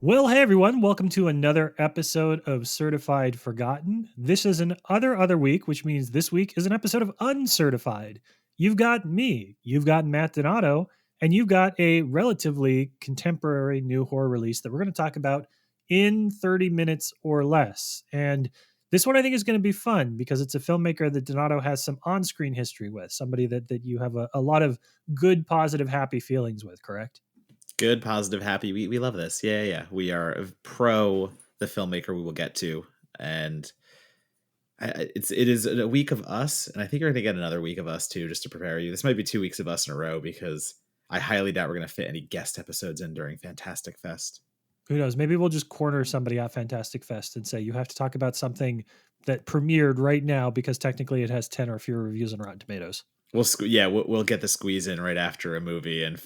Well, hey everyone, welcome to another episode of Certified Forgotten. This is an other week, which means this week is an episode of Uncertified. You've got me, you've got Matt Donato, and you've got a relatively contemporary new horror release that we're going to talk about in 30 minutes or less. And this one I think is going to be fun because it's a filmmaker that Donato has some on-screen history with, somebody that you have a lot of good, positive, happy feelings with, correct? Good, positive, happy. We love this. Yeah. We are pro the filmmaker we will get to. And it is a week of us. And I think you're going to get another week of us too, just to prepare you. This might be 2 weeks of us in a row because I highly doubt we're going to fit any guest episodes in during Fantastic Fest. Who knows? Maybe we'll just corner somebody at Fantastic Fest and say, you have to talk about something that premiered right now because technically it has 10 or fewer reviews on Rotten Tomatoes. We'll get the squeeze in right after a movie and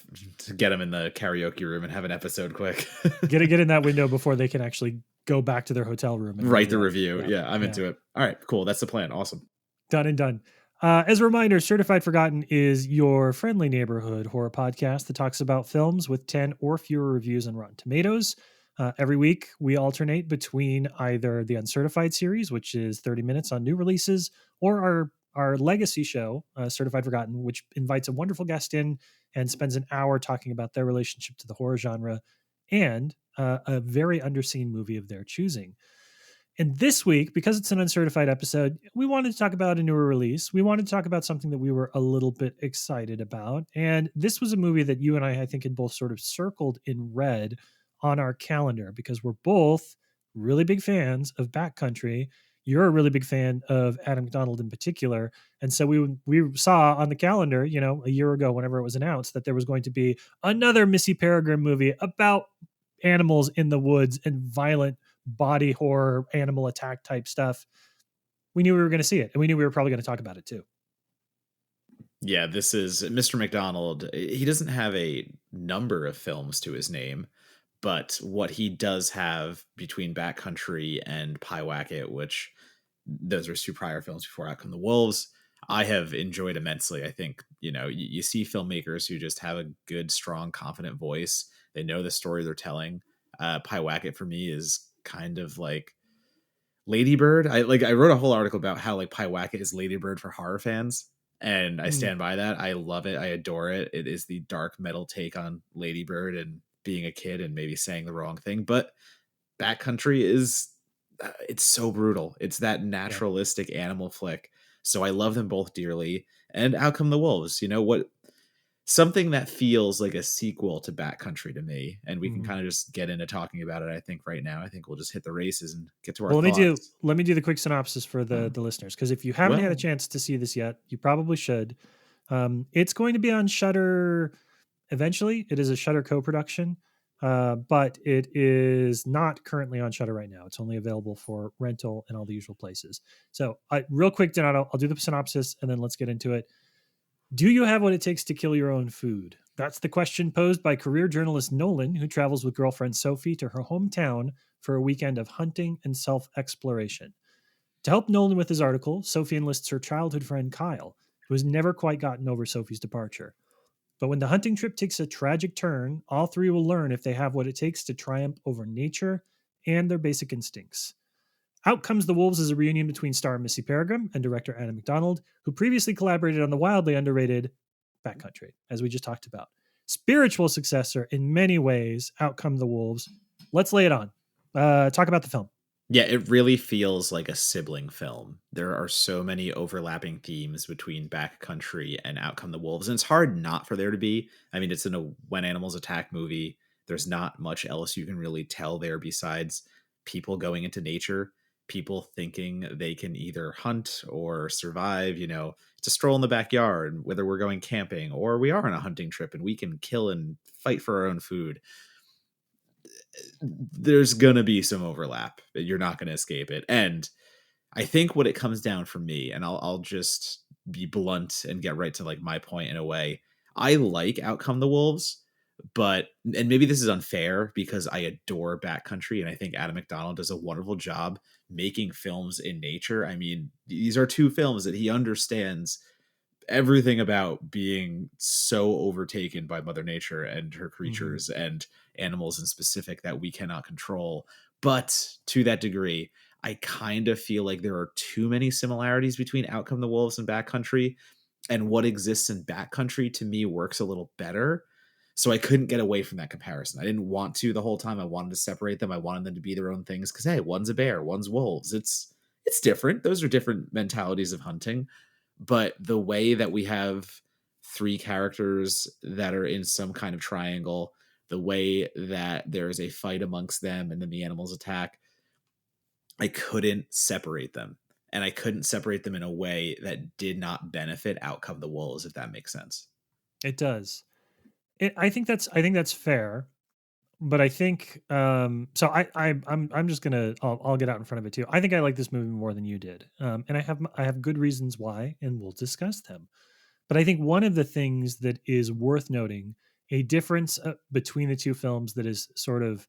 get them in the karaoke room and have an episode quick. get in that window before they can actually go back to their hotel room and write the review. Yeah, I'm into it. All right, cool. That's the plan. Awesome. Done and done. As a reminder, Certified Forgotten is your friendly neighborhood horror podcast that talks about films with 10 or fewer reviews on Rotten Tomatoes. Every week, we alternate between either the Uncertified series, which is 30 minutes on new releases, or our legacy show, Certified Forgotten, which invites a wonderful guest in and spends an hour talking about their relationship to the horror genre and a very underseen movie of their choosing. And this week, because it's an Uncertified episode, we wanted to talk about a newer release. We wanted to talk about something that we were a little bit excited about. And this was a movie that you and I think, had both sort of circled in red on our calendar because we're both really big fans of Backcountry. You're a really big fan of Adam MacDonald in particular. And so we saw on the calendar, a year ago, whenever it was announced, that there was going to be another Missy Peregrine movie about animals in the woods and violent body horror, animal attack type stuff. We knew we were going to see it, and we knew we were probably going to talk about it too. Yeah, this is Mr. MacDonald. He doesn't have a number of films to his name, but what he does have between Backcountry and Pyewacket, which those were 2 prior films before Out Come the Wolves, I have enjoyed immensely. I think, you see filmmakers who just have a good, strong, confident voice. They know the story they're telling. Pyewacket for me is kind of like Lady Bird. I wrote a whole article about how like Pyewacket is Lady Bird for horror fans, and I stand by that. I love it. I adore it. It is the dark metal take on Lady Bird and being a kid and maybe saying the wrong thing. But Backcountry is it's so brutal. It's that naturalistic animal flick. So I love them both dearly. And Out Come the Wolves. Something that feels like a sequel to Backcountry to me, and we can kind of just get into talking about it. I think right now, I think we'll just hit the races and get to our thoughts. Let me do the quick synopsis for the listeners, because if you haven't had a chance to see this yet, you probably should. It's going to be on Shudder eventually. It is a Shudder co-production, but it is not currently on Shudder right now. It's only available for rental in all the usual places. So, real quick, Donato, I'll do the synopsis and then let's get into it. Do you have what it takes to kill your own food? That's the question posed by career journalist Nolan, who travels with girlfriend Sophie to her hometown for a weekend of hunting and self-exploration. To help Nolan with his article, Sophie enlists her childhood friend Kyle, who has never quite gotten over Sophie's departure. But when the hunting trip takes a tragic turn, all 3 will learn if they have what it takes to triumph over nature and their basic instincts. Out Comes the Wolves is a reunion between star Missy Peregrine and director Adam MacDonald, who previously collaborated on the wildly underrated Backcountry, as we just talked about. Spiritual successor in many ways, Out Come the Wolves. Let's lay it on. Talk about the film. Yeah, it really feels like a sibling film. There are so many overlapping themes between Backcountry and Out Come the Wolves, and it's hard not for there to be. I mean, it's in a When Animals Attack movie. There's not much else you can really tell there besides people going into nature, people thinking they can either hunt or survive. It's a stroll in the backyard, whether we're going camping or we are on a hunting trip and we can kill and fight for our own food. There's gonna be some overlap. You're not gonna escape it. And I think what it comes down for me, and I'll just be blunt and get right to like my point in a way. I like Out Come the Wolves, and maybe this is unfair because I adore Backcountry and I think Adam MacDonald does a wonderful job making films in nature. I mean, these are 2 films that he understands everything about being so overtaken by Mother Nature and her creatures and animals in specific that we cannot control. But to that degree, I kind of feel like there are too many similarities between Outcome the Wolves and Backcountry, and what exists in Backcountry to me works a little better. So I couldn't get away from that comparison. I didn't want to the whole time. I wanted to separate them. I wanted them to be their own things because hey, one's a bear, one's wolves. It's different. Those are different mentalities of hunting. But the way that we have three characters that are in some kind of triangle, the way that there is a fight amongst them and then the animals attack, I couldn't separate them. And I couldn't separate them in a way that did not benefit Outcome the Wolves, if that makes sense. It does. I think that's fair, but I think so. I'm just gonna I'll get out in front of it too. I think I like this movie more than you did, and I have good reasons why, and we'll discuss them. But I think one of the things that is worth noting, a difference between the two films that is sort of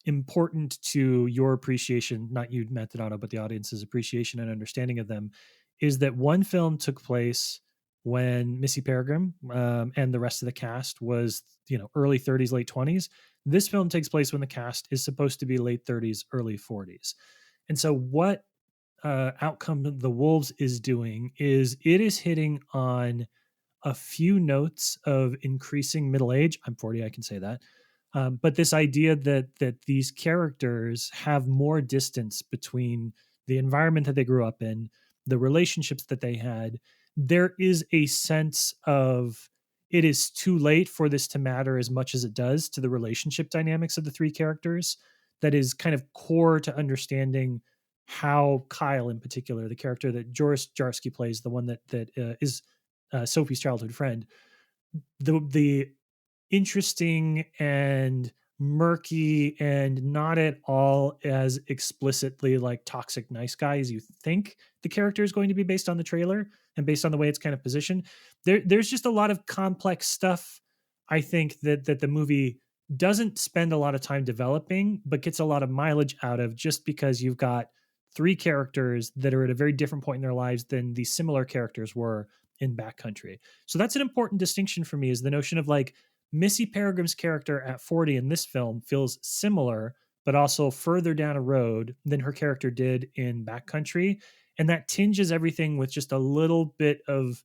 important to your appreciation, not you, Matt Donato, but the audience's appreciation and understanding of them, is that one film took place when Missy Peregrym and the rest of the cast was, early 30s, late 20s. This film takes place when the cast is supposed to be late 30s, early 40s. And so, what Outcome the Wolves is doing is it is hitting on a few notes of increasing middle age. I'm 40, I can say that. But this idea that these characters have more distance between the environment that they grew up in, the relationships that they had, there is a sense of it is too late for this to matter as much as it does to the relationship dynamics of the three characters. That is kind of core to understanding how Kyle, in particular, the character that Joris Jarsky plays, the one that is Sophie's childhood friend, the interesting and murky and not at all as explicitly like toxic nice guy as you think the character is going to be based on the trailer and based on the way it's kind of positioned. There's just a lot of complex stuff, I think, that the movie doesn't spend a lot of time developing, but gets a lot of mileage out of, just because you've got three characters that are at a very different point in their lives than the similar characters were in Backcountry. So that's an important distinction for me, is the notion of like Missy Peregrim's character at 40 in this film feels similar, but also further down a road than her character did in Backcountry. And that tinges everything with just a little bit of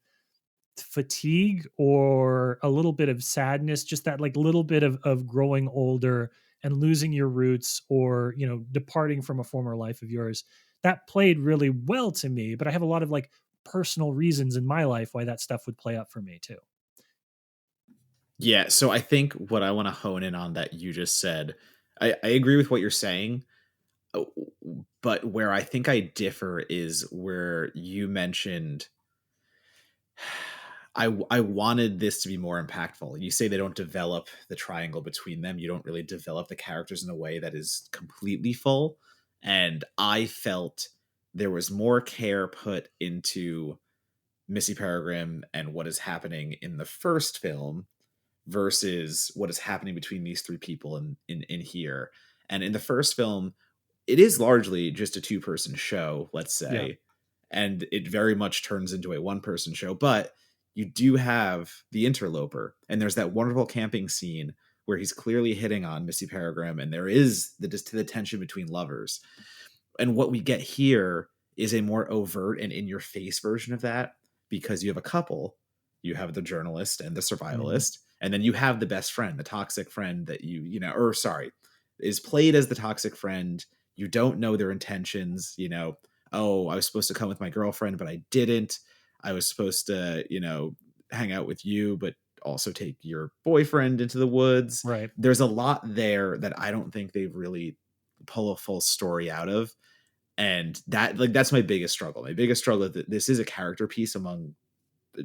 fatigue or a little bit of sadness, just that like little bit of growing older and losing your roots, or, departing from a former life of yours. That played really well to me, but I have a lot of like personal reasons in my life why that stuff would play out for me too. Yeah, so I think what I want to hone in on that you just said, I agree with what you're saying, uh, but where I think I differ is where you mentioned I wanted this to be more impactful. You say they don't develop the triangle between them. You don't really develop the characters in a way that is completely full. And I felt there was more care put into Missy Peregrym and what is happening in the first film versus what is happening between these three people in here. And in the first film, it is largely just a two-person show, let's Yeah. say, and it very much turns into a one-person show, but you do have the interloper, and there's that wonderful camping scene where he's clearly hitting on Missy Peregrym, and there is the tension between lovers. And what we get here is a more overt and in your face version of that, because you have a couple. You have the journalist and the Mhm. survivalist, and then you have the best friend, the toxic friend that or sorry, is played as the toxic friend. You don't know their intentions, oh, I was supposed to come with my girlfriend, but I didn't. I was supposed to, hang out with you, but also take your boyfriend into the woods. Right. There's a lot there that I don't think they've really pull a full story out of. And that's my biggest struggle. My biggest struggle is that this is a character piece among,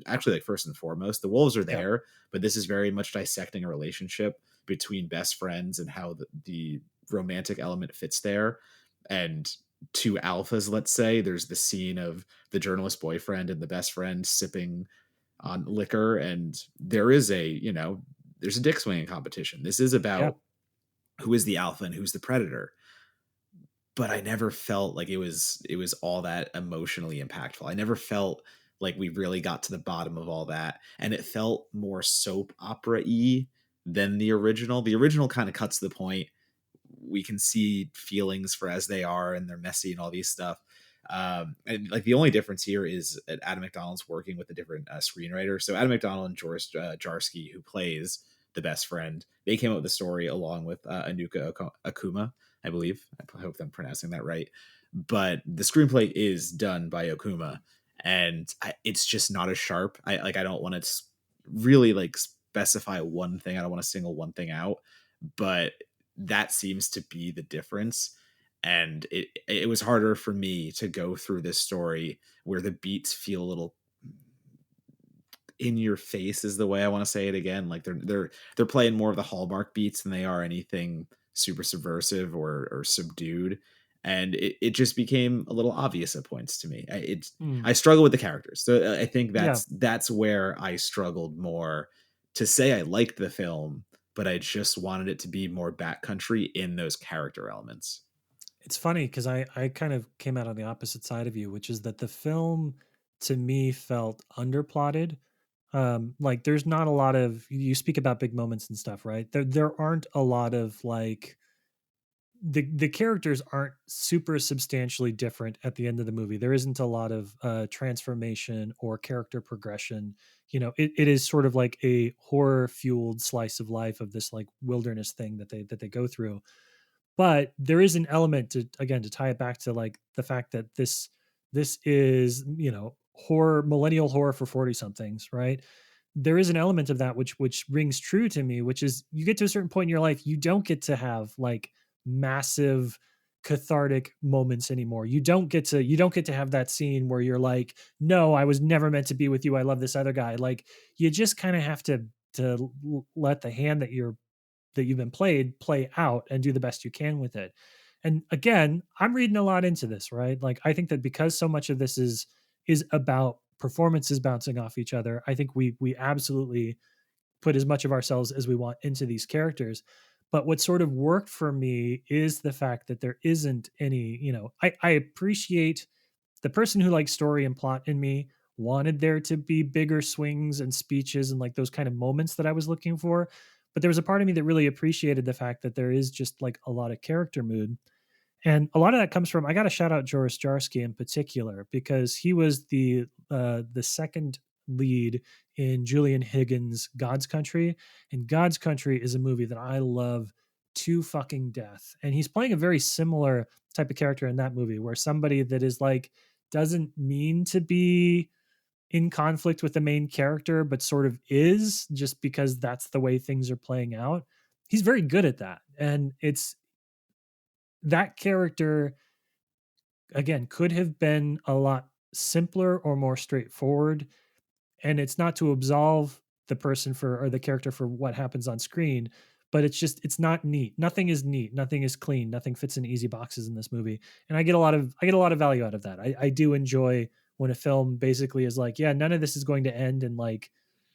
actually, like, first and foremost, the wolves are Yeah. there, but this is very much dissecting a relationship between best friends and how the romantic element fits there. And two alphas, let's say, there's the scene of the journalist boyfriend and the best friend sipping on liquor, and there's a dick swinging competition. This is Yeah. about who is the alpha and who's the predator, but I never felt like it was all that emotionally impactful. I never felt like we really got to the bottom of all that, and it felt more soap opera-y than the original. The original kind of cuts to the point. We can see feelings for as they are, and they're messy and all these stuff. And like the only difference here is that Adam McDonald's working with a different screenwriter. So Adam McDonald and Joris Jarsky, who plays the best friend, they came up with the story along with Anuka Akuma, I believe. I hope I'm pronouncing that right. But the screenplay is done by Okuma, and it's just not as sharp. I don't want to really like specify one thing. I don't want to single one thing out, but that seems to be the difference. And it was harder for me to go through this story where the beats feel a little in your face is the way I want to say it again. Like they're playing more of the Hallmark beats than they are anything super subversive or subdued. And it just became a little obvious at points to me. I struggle with the characters. So I think Yeah. that's where I struggled more to say I liked the film, but I just wanted it to be more backcountry in those character elements. It's funny because I kind of came out on the opposite side of you, which is that the film to me felt underplotted. Like there's not a lot of, you speak about big moments and stuff, right? There aren't a lot of like the characters aren't super substantially different at the end of the movie. There isn't a lot of transformation or character progression. You know, it is sort of like a horror fueled slice of life of this like wilderness thing that they go through. But there is an element to, again, to tie it back to like the fact that this is, you know, horror, millennial horror for 40 somethings, right? There is an element of that which rings true to me, which is you get to a certain point in your life, you don't get to have like massive cathartic moments anymore. You don't get to have that scene where you're like, no, I was never meant to be with you, I love this other guy. Like you just kind of have to let the hand that you've been played play out and do the best you can with it. And again, I'm reading a lot into this, right? Like I think that because so much of this is about performances bouncing off each other, I think we absolutely put as much of ourselves as we want into these characters. But what sort of worked for me is the fact that there isn't any, you know, I appreciate the person who likes story and plot in me wanted there to be bigger swings and speeches and like those kind of moments that I was looking for. But there was a part of me that really appreciated the fact that there is just like a lot of character mood. And a lot of that comes from, I got to shout out Joris Jarsky in particular because he was the second lead in Julian Higgins' God's Country, and God's Country is a movie that I love to fucking death. And he's playing a very similar type of character in that movie, where somebody that is like doesn't mean to be in conflict with the main character, but sort of is just because that's the way things are playing out. He's very good at that, and it's that character again could have been a lot simpler or more straightforward, and it's not to absolve the person for or the character for what happens on screen, but it's just it's not neat. Nothing is neat, nothing is clean, nothing fits in easy boxes in this movie. And I get a lot of value out of that. I do enjoy when a film basically is like, yeah, none of this is going to end in like,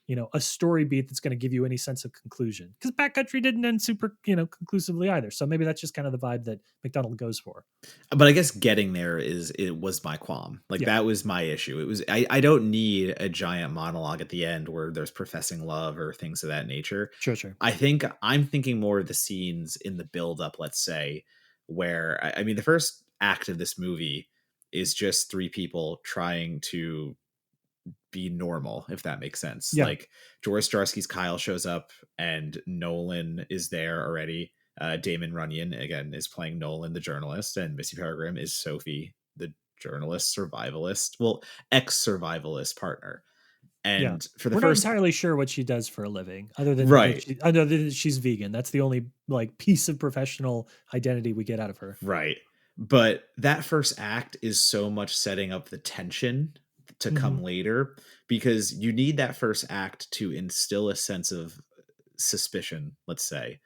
you know, a story beat that's going to give you any sense of conclusion, because Backcountry didn't end super, you know, conclusively either. So maybe that's just kind of the vibe that McDonald goes for. But I guess getting there it was my qualm. Like Yeah, that was my issue. It was I don't need a giant monologue at the end where there's professing love or things of that nature. sure, sure. I think I'm thinking more of the scenes in the build up, let's say, where I mean the first act of this movie is just three people trying to be normal, if that makes sense. Yeah, Like Joris Jarsky's Kyle shows up and Nolan is there already. Damon Runyon again is playing Nolan, the journalist, and Missy Peregrine is Sophie, the journalist, survivalist, well, ex-survivalist partner. yeah. And for the We're not first, entirely sure what she does for a living, right, other than that she's vegan. That's the only like piece of professional identity we get out of her. right. But that first act is so much setting up the tension to Hmm. come later because you need that first act to instill a sense of suspicion, let's say,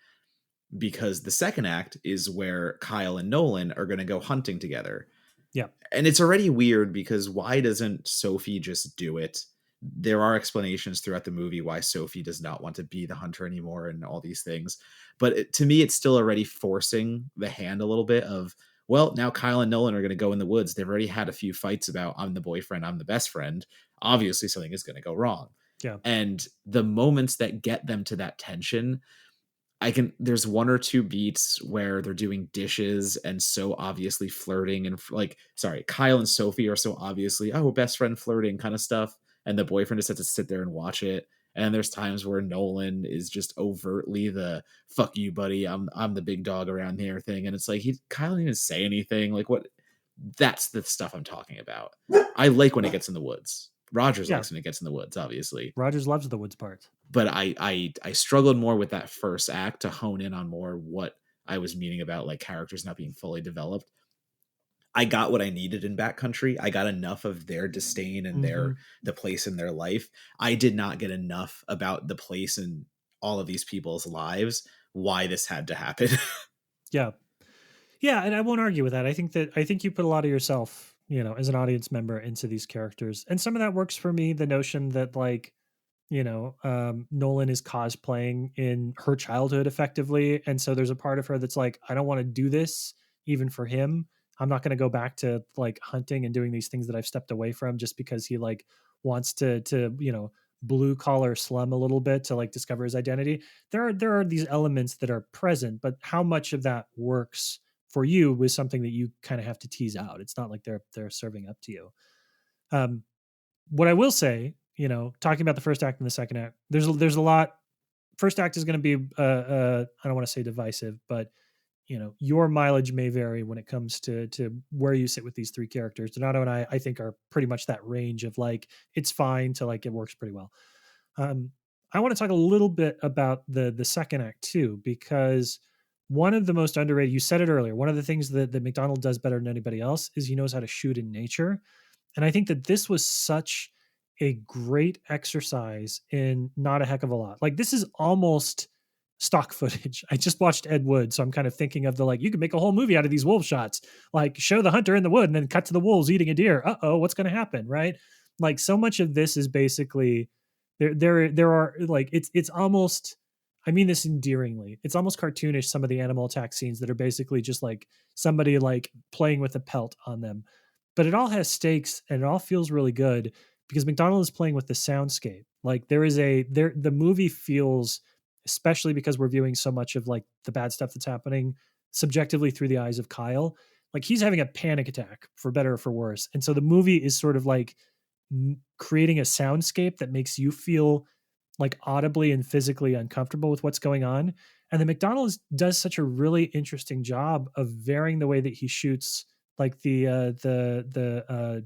because the second act is where Kyle and Nolan are going to go hunting together. Yeah, And it's already weird because why doesn't Sophie just do it? There are explanations throughout the movie why Sophie does not want to be the hunter anymore and all these things. But to me, it's still already forcing the hand a little bit of, well, now Kyle and Nolan are going to go in the woods. They've already had a few fights about I'm the boyfriend, I'm the best friend. Obviously, something is going to go wrong. Yeah. And the moments that get them to that tension, there's one or two beats where they're doing dishes and so obviously flirting and like, sorry, Kyle and Sophie are so obviously, oh, best friend flirting kind of stuff. And the boyfriend just has to sit there and watch it. And there's times where Nolan is just overtly the fuck you, buddy. I'm the big dog around here thing. And it's like Kyle didn't even say anything. Like what that's the stuff I'm talking about. I like when it gets in the woods. Rogers Yeah. likes when it gets in the woods, obviously. Rogers loves the woods parts. But I struggled more with that first act to hone in on more what I was meaning about like characters not being fully developed. I got what I needed in Backcountry. I got enough of their disdain and Mm-hmm. the place in their life. I did not get enough about the place in all of these people's lives, why this had to happen. Yeah. Yeah, and I won't argue with that. I think you put a lot of yourself, as an audience member into these characters. And some of that works for me, the notion that like, Nolan is cosplaying in her childhood effectively. And so there's a part of her that's like, I don't want to do this even for him. I'm not going to go back to like hunting and doing these things that I've stepped away from just because he like wants to blue collar slum a little bit to like discover his identity. There are these elements that are present, but how much of that works for you was something that you kind of have to tease out. It's not like they're serving up to you. Um, what I will say, talking about the first act and the second act, there's a lot. First act is going to be I don't want to say divisive, but your mileage may vary when it comes to where you sit with these three characters. Donato and I think are pretty much that range of like it's fine to like it works pretty well. Um, I want to talk a little bit about the second act too, because one of the most underrated, you said it earlier, one of the things that MacDonald does better than anybody else is he knows how to shoot in nature. And I think that this was such a great exercise in not a heck of a lot. Like this is almost stock footage. I just watched Ed Wood, so I'm kind of thinking of the like you could make a whole movie out of these wolf shots. Like show the hunter in the wood and then cut to the wolves eating a deer. Uh-oh, what's going to happen, right? Like so much of this is basically there are like it's almost, I mean this endearingly. It's almost cartoonish some of the animal attack scenes that are basically just like somebody like playing with a pelt on them, but it all has stakes and it all feels really good because MacDonald is playing with the soundscape. Like the movie feels, especially because we're viewing so much of like the bad stuff that's happening subjectively through the eyes of Kyle. Like he's having a panic attack for better or for worse. And so the movie is sort of like creating a soundscape that makes you feel like audibly and physically uncomfortable with what's going on. And the MacDonald does such a really interesting job of varying the way that he shoots like the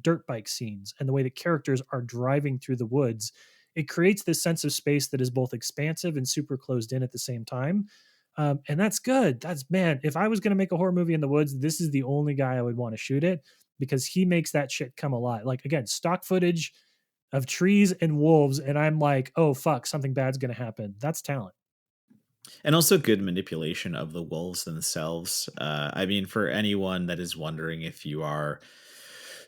dirt bike scenes and the way that characters are driving through the woods. It creates this sense of space that is both expansive and super closed in at the same time. And that's good. That's, man, if I was going to make a horror movie in the woods, this is the only guy I would want to shoot it because he makes that shit come alive. Like again, stock footage of trees and wolves, and I'm like, oh fuck, something bad's gonna happen. That's talent. And also good manipulation of the wolves themselves. I mean, for anyone that is wondering if you are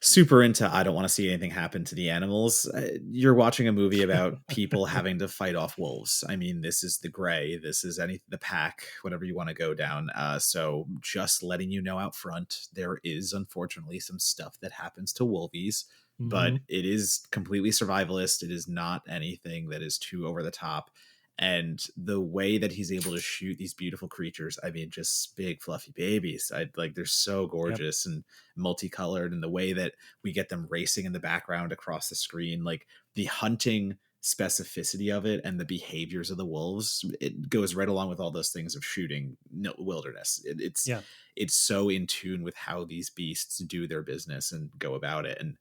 super into I don't want to see anything happen to the animals, you're watching a movie about people having to fight off wolves. I mean, this is the gray, this is the pack, whatever you want to go down. So just letting you know out front, there is unfortunately some stuff that happens to wolvies, but Mm-hmm. it is completely survivalist. It is not anything that is too over the top. And the way that he's able to shoot these beautiful creatures, I mean, just big fluffy babies. I like they're so Yep. gorgeous and multicolored, and the way that we get them racing in the background across the screen, like the hunting specificity of it and the behaviors of the wolves, it goes right along with all those things of shooting wilderness. Yeah. It's so in tune with how these beasts do their business and go about it. And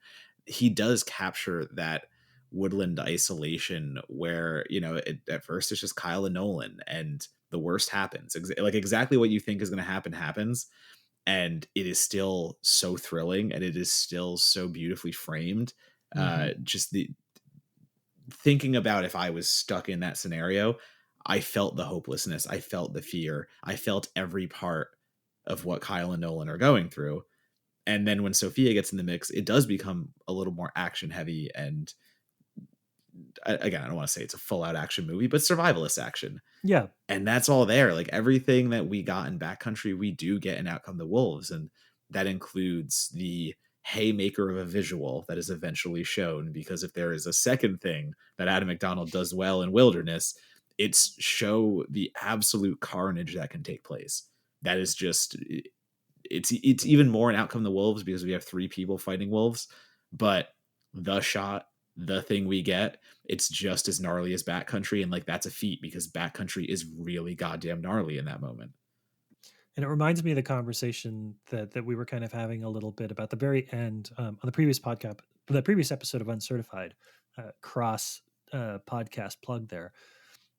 he does capture that woodland isolation where at first it's just Kyle and Nolan and the worst happens, like exactly what you think is going to happen happens, and it is still so thrilling and it is still so beautifully framed. Mm-hmm. Just the thinking about if I was stuck in that scenario, I felt the hopelessness, I felt the fear, I felt every part of what Kyle and Nolan are going through. And then when Sophia gets in the mix, it does become a little more action heavy. And again, I don't want to say it's a full out action movie, but survivalist action. Yeah. And that's all there. Like everything that we got in Backcountry, we do get in Outcome the Wolves. And that includes the haymaker of a visual that is eventually shown, because if there is a second thing that Adam McDonald does well in Wilderness, it's show the absolute carnage that can take place. That is just, it's even more an Outcome the Wolves because we have three people fighting wolves, but the shot, the thing we get, it's just as gnarly as Backcountry, and like that's a feat because Backcountry is really goddamn gnarly in that moment. And it reminds me of the conversation that we were kind of having a little bit about the very end on the previous podcast, the previous episode of Uncertified, cross podcast plug there.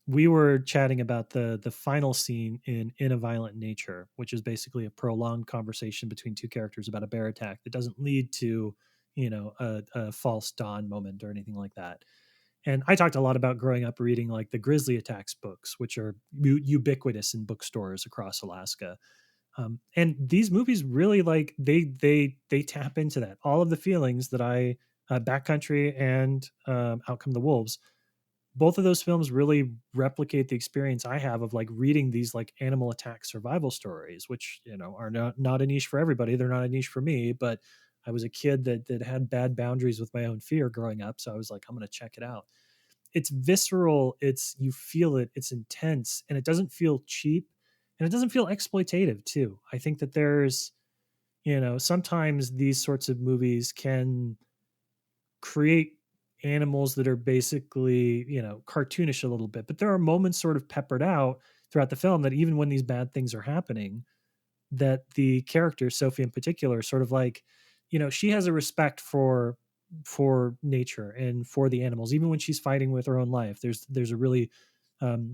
We were chatting about the final scene in A Violent Nature, which is basically a prolonged conversation between two characters about a bear attack that doesn't lead to, a false dawn moment or anything like that. And I talked a lot about growing up reading like the Grizzly Attacks books, which are ubiquitous in bookstores across Alaska. And these movies really like they tap into that. All of the feelings that Backcountry and Outcome the Wolves, both of those films really replicate the experience I have of like reading these like animal attack survival stories, which are not a niche for everybody. They're not a niche for me, but I was a kid that had bad boundaries with my own fear growing up, so I was like, I'm going to check it out. It's visceral, you feel it, it's intense, and it doesn't feel cheap, and it doesn't feel exploitative too. I think that there's sometimes these sorts of movies can create animals that are basically cartoonish a little bit, but there are moments sort of peppered out throughout the film that even when these bad things are happening, that the character Sophie in particular sort of like, she has a respect for nature and for the animals even when she's fighting with her own life. There's a really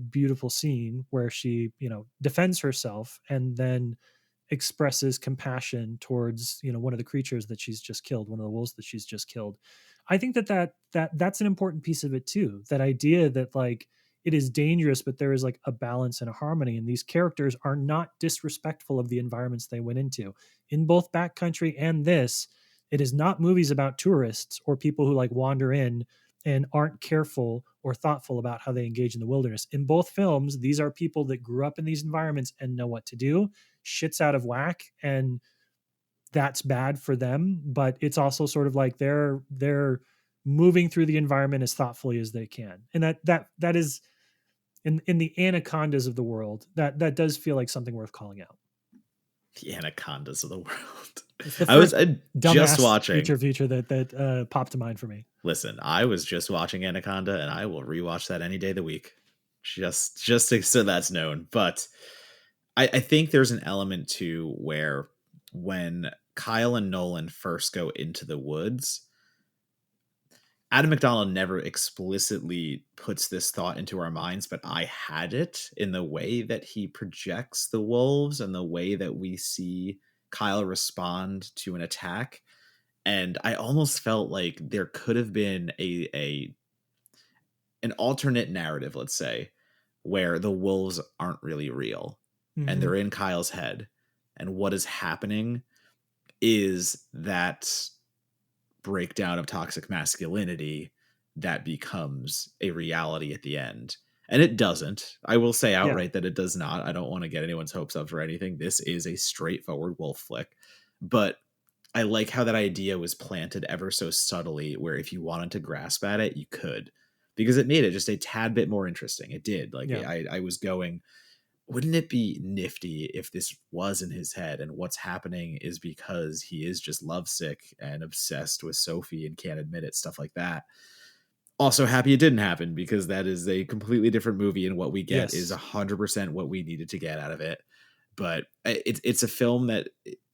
beautiful scene where she defends herself and then expresses compassion towards one of the creatures that she's just killed, one of the wolves that she's just killed. I think that's an important piece of it too, that idea that like it is dangerous but there is like a balance and a harmony, and these characters are not disrespectful of the environments they went into. In both Backcountry and this, it is not movies about tourists or people who like wander in and aren't careful or thoughtful about how they engage in the wilderness. In both films, these are people that grew up in these environments and know what to do. Shit's out of whack, and that's bad for them, but it's also sort of like they're moving through the environment as thoughtfully as they can. And that is in the anacondas of the world, that does feel like something worth calling out. The anacondas of the world. It's the I was first just dumbass watching. feature that popped to mind for me. Listen, I was just watching Anaconda, and I will rewatch that any day of the week, just so that's known. But I think there's an element to where when Kyle and Nolan first go into the woods, Adam McDonald never explicitly puts this thought into our minds, but I had it in the way that he projects the wolves and the way that we see Kyle respond to an attack. And I almost felt like there could have been an alternate narrative, let's say, where the wolves aren't really real and they're in Kyle's head. And what is happening is that breakdown of toxic masculinity that becomes a reality at the end. And it doesn't. I will say outright that it does not. I don't want to get anyone's hopes up for anything. This is a straightforward wolf flick. But I like how that idea was planted ever so subtly, where if you wanted to grasp at it, you could, because it made it just a tad bit more interesting. It did. Like I was going, wouldn't it be nifty if this was in his head and what's happening is because he is just lovesick and obsessed with Sophie and can't admit it, stuff like that. Also happy it didn't happen, because that is a completely different movie, and what we get is 100% what we needed to get out of it. But it's a film that,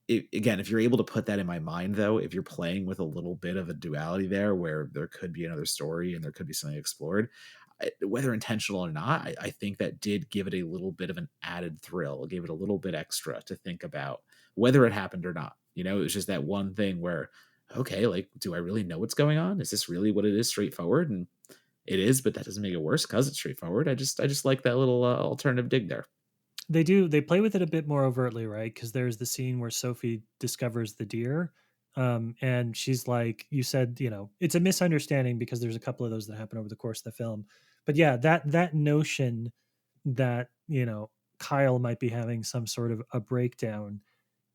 again, if you're able to put that in my mind, though, if you're playing with a little bit of a duality there where there could be another story and there could be something explored, whether intentional or not, I think that did give it a little bit of an added thrill, gave it a little bit extra to think about whether it happened or not. It was just that one thing where, okay, like, do I really know what's going on? Is this really what it is, straightforward? And it is, but that doesn't make it worse because it's straightforward. I just like that little alternative dig there. They play with it a bit more overtly, right? Because there's the scene where Sophie discovers the deer, and she's like, you said, it's a misunderstanding because there's a couple of those that happen over the course of the film. But yeah, that notion that Kyle might be having some sort of a breakdown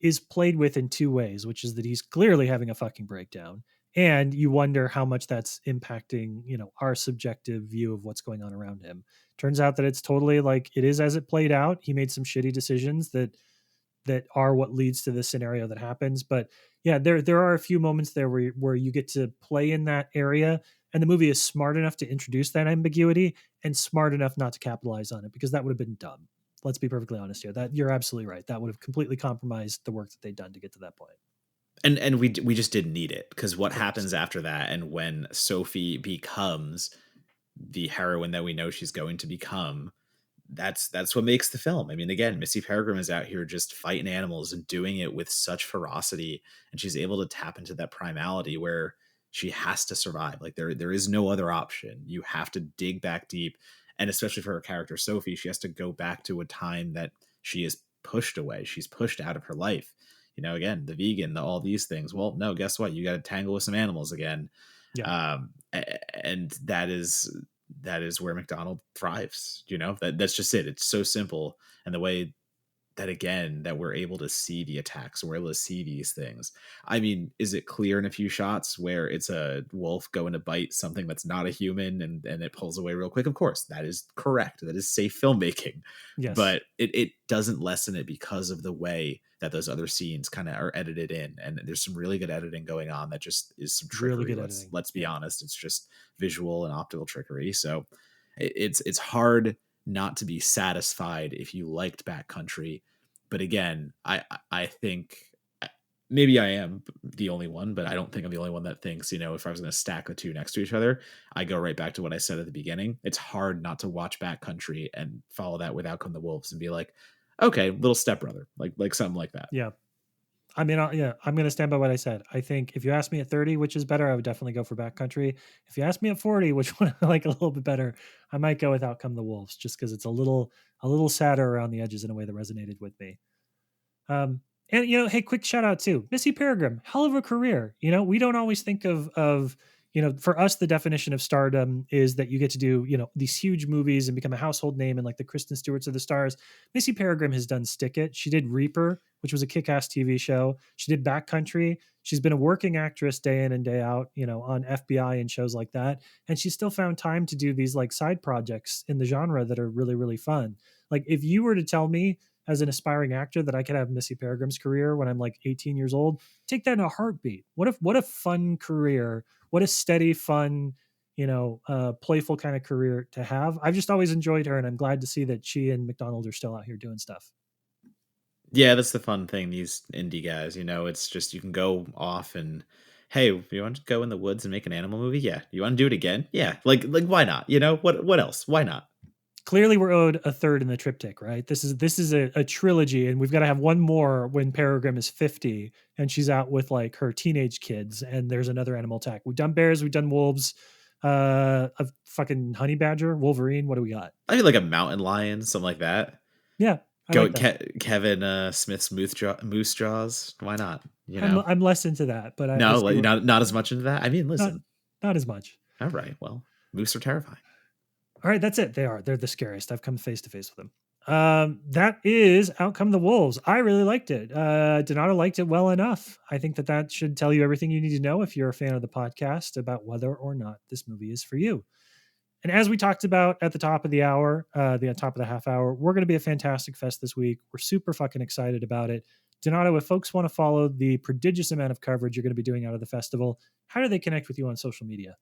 is played with in two ways, which is that he's clearly having a fucking breakdown, and you wonder how much that's impacting, our subjective view of what's going on around him. Turns out that it's totally like it is as it played out. He made some shitty decisions that are what leads to the scenario that happens. But yeah, there are a few moments there where you get to play in that area, and the movie is smart enough to introduce that ambiguity and smart enough not to capitalize on it, because that would have been dumb. Let's be perfectly honest here. That you're absolutely right. That would have completely compromised the work that they'd done to get to that point. And we just didn't need it, because what Correct. happens after that, and when Sophie becomes the heroine that we know she's going to become, that's what makes the film. I mean, again, Missy Peregrym is out here just fighting animals and doing it with such ferocity, and she's able to tap into that primality where she has to survive. Like there is no other option. You have to dig back deep, and especially for her character Sophie, she has to go back to a time that she is pushed away. She's pushed out of her life. Again, the vegan, all these things. Well, no, guess what? You got to tangle with some animals again. Yeah. And that is where MacDonald thrives. That's just it. It's so simple. And the way that, again, that we're able to see the attacks, we're able to see these things. I mean, is it clear in a few shots where it's a wolf going to bite something that's not a human, and it pulls away real quick? Of course, that is correct. That is safe filmmaking. Yes. But it doesn't lessen it because of the way that those other scenes kind of are edited in. And there's some really good editing going on that just is some trickery. Really good let's be honest. It's just visual and optical trickery. So it's hard not to be satisfied if you liked Backcountry. But again, I think maybe I am the only one, but I don't think I'm the only one that thinks, if I was going to stack the two next to each other, I go right back to what I said at the beginning. It's hard not to watch Backcountry and follow that with Out Come the Wolves and be like, okay, little stepbrother, like something like that. Yeah. I mean, yeah, I'm going to stand by what I said. I think if you ask me at 30, which is better, I would definitely go for Backcountry. If you ask me at 40, which one I like a little bit better, I might go with Out Come the Wolves, just because it's a little sadder around the edges in a way that resonated with me. And hey, quick shout out too, Missy Peregrym, hell of a career. We don't always think of for us, the definition of stardom is that you get to do these huge movies and become a household name, and like the Kristen Stewarts of the stars. Missy Peregrym has done Stick It. She did Reaper, which was a kick-ass TV show. She did Backcountry. She's been a working actress day in and day out, on FBI and shows like that. And she still found time to do these like side projects in the genre that are really, really fun. Like if you were to tell me as an aspiring actor that I could have Missy Peregrym's career when I'm like 18 years old, take that in a heartbeat. What a fun career. What a steady, fun, playful kind of career to have. I've just always enjoyed her, and I'm glad to see that she and MacDonald are still out here doing stuff. Yeah, that's the fun thing, these indie guys, it's just, you can go off and, hey, you want to go in the woods and make an animal movie? Yeah. You want to do it again? Yeah. Like why not? What else? Why not? Clearly we're owed a third in the triptych, right? This is a trilogy, and we've got to have one more when Peregrym is 50 and she's out with like her teenage kids, and there's another animal attack. We've done bears, we've done wolves, a fucking honey badger, Wolverine. What do we got? I mean, like a mountain lion, something like that. Yeah, I like that. Kevin Smith's moose jaws. Why not? I'm less into that, but no, like, not as much into that. I mean, listen, not as much. All right, well, moose are terrifying. All right, that's it. They're the scariest. I've come face to face with them. That is Out Come the Wolves. I really liked it. Donato liked it well enough. I think that should tell you everything you need to know if you're a fan of the podcast about whether or not this movie is for you. And as we talked about at the top of the hour, the top of the half hour, we're going to be a Fantastic Fest this week. We're super fucking excited about it. Donato, if folks want to follow the prodigious amount of coverage you're going to be doing out of the festival, how do they connect with you on social media?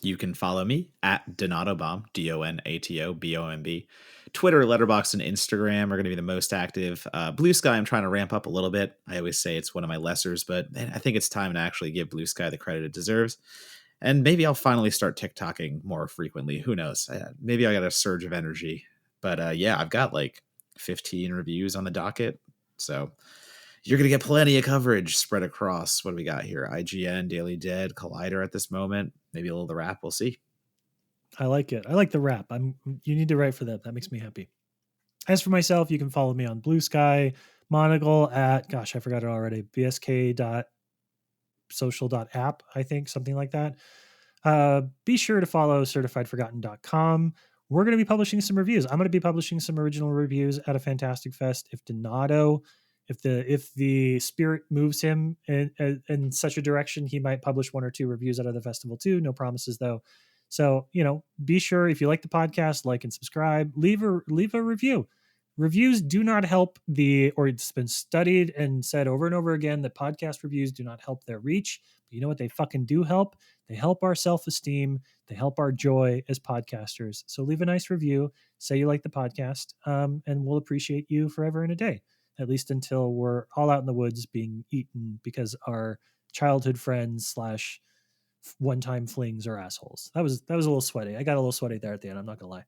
You can follow me at DonatoBomb, DonatoBomb. Twitter, Letterboxd, and Instagram are going to be the most active. Blue Sky, I'm trying to ramp up a little bit. I always say it's one of my lessers, but I think it's time to actually give Blue Sky the credit it deserves. And maybe I'll finally start TikToking more frequently. Who knows? Maybe I got a surge of energy. But yeah, I've got like 15 reviews on the docket. So you're going to get plenty of coverage spread across. What do we got here? IGN, Daily Dead, Collider at this moment. Maybe a little of the Wrap. We'll see. I like it. I like the Wrap. You need to write for that. That makes me happy. As for myself, you can follow me on Blue Sky, Monocle at, gosh, I forgot it already, bsk.social.app, I think, something like that. Be sure to follow certifiedforgotten.com. We're going to be publishing some reviews. I'm going to be publishing some original reviews at a Fantastic Fest. If Donato if the spirit moves him in such a direction, he might publish 1 or 2 reviews out of the festival too. No promises though. So, be sure, if you like the podcast, like and subscribe, leave a review. Reviews do not help or it's been studied and said over and over again that podcast reviews do not help their reach. But you know what they fucking do help? They help our self-esteem. They help our joy as podcasters. So leave a nice review, say you like the podcast, and we'll appreciate you forever and a day, at least until we're all out in the woods being eaten because our childhood friends slash one-time flings are assholes. That was a little sweaty. I got a little sweaty there at the end. I'm not gonna lie.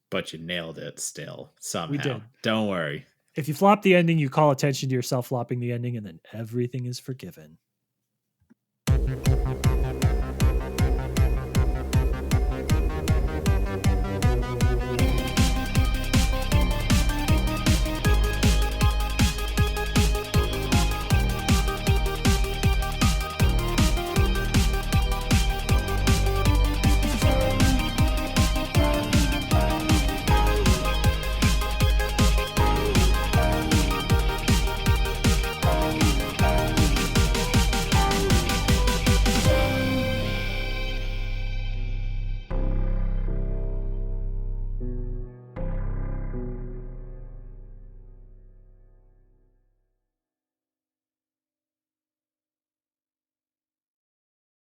But you nailed it still, We somehow. did. Don't worry. If you flop the ending, you call attention to yourself flopping the ending, and then everything is forgiven.